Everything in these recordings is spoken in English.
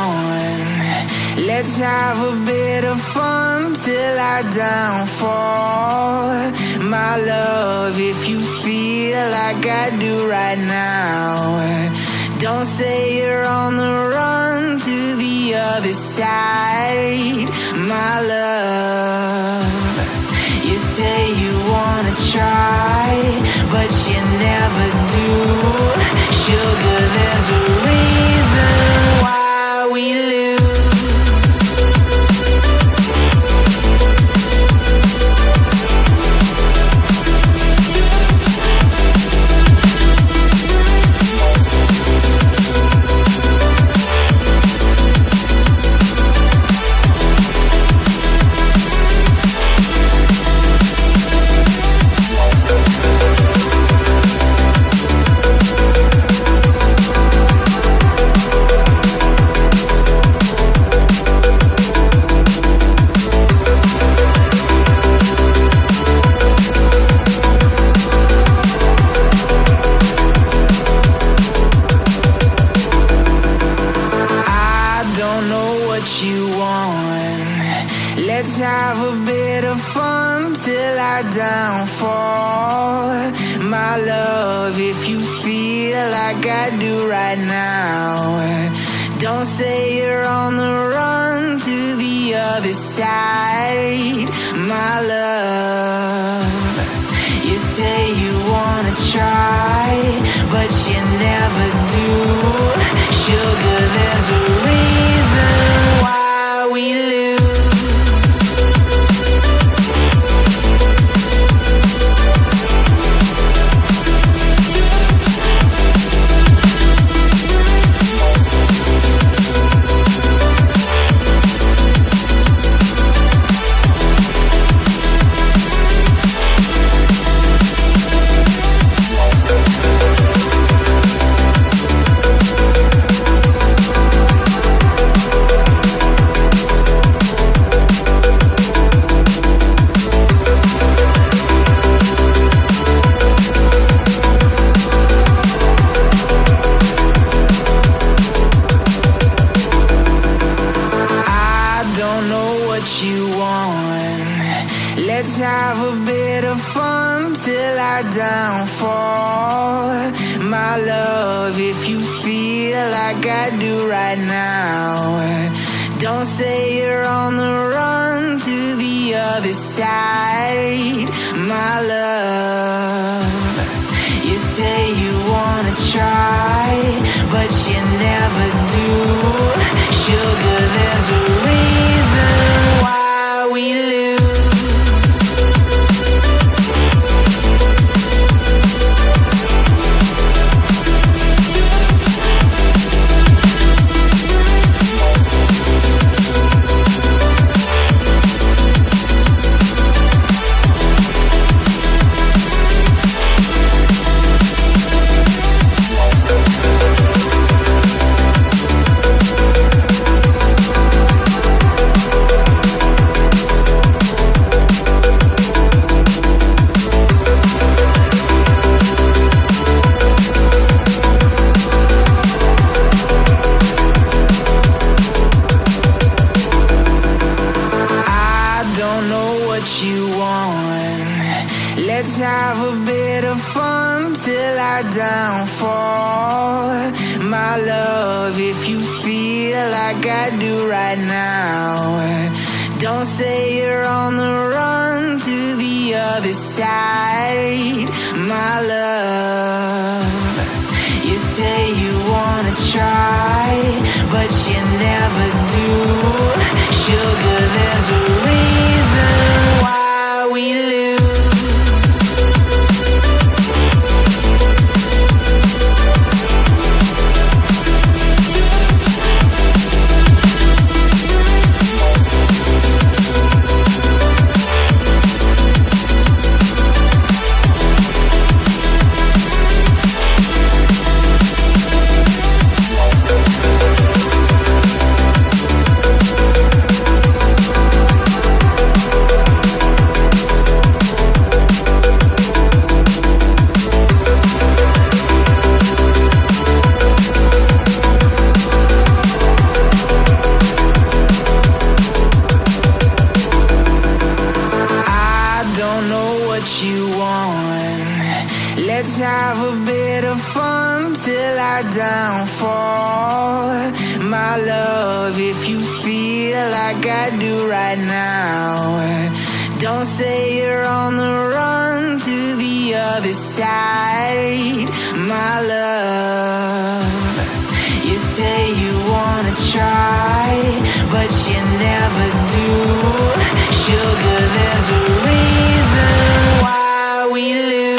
want. Let's have a bit of fun till I downfall. My love, if you feel like I do right now, don't say you're on the run to the other side. My love, you say you wanna try, but you never do. Sugar, there's a reason why we lose. Let's have a bit of fun till I downfall. My love, if you feel like I do right now, don't say you're on the run to the other side. My love, you say you wanna try, but you never do. Sugar, there's a reason why we lose. Let's have a bit of fun till I downfall. My love, if you feel like I do right now, don't say you're on the run to the other side. My love, you say you wanna try, but you never do. Sugar, there's a reason why we lose. Let's have a bit of fun till I downfall. My love, if you feel like I do right now, don't say you're on the run to the other side. My love, you say you wanna try, but you never do. Sugar, there's a reason why we lose. if you feel like I do right now. Don't say you're on the run to the other side, my love. You say you wanna try, but you never do. Sugar, there's a reason why we lose.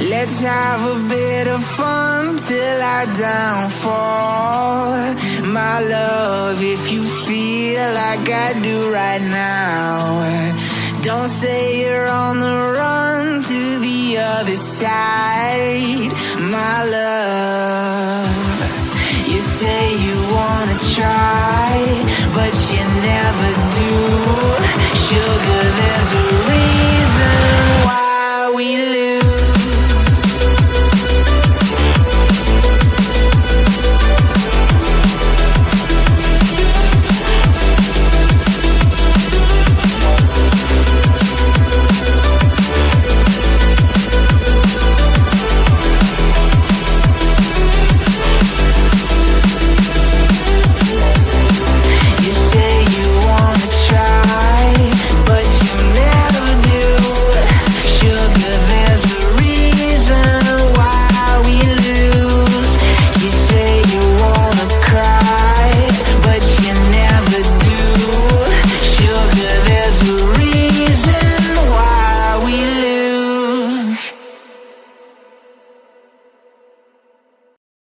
Let's have a bit of fun till I downfall, my love. If you feel like I do right now, don't say you're on the run to the other side, my love.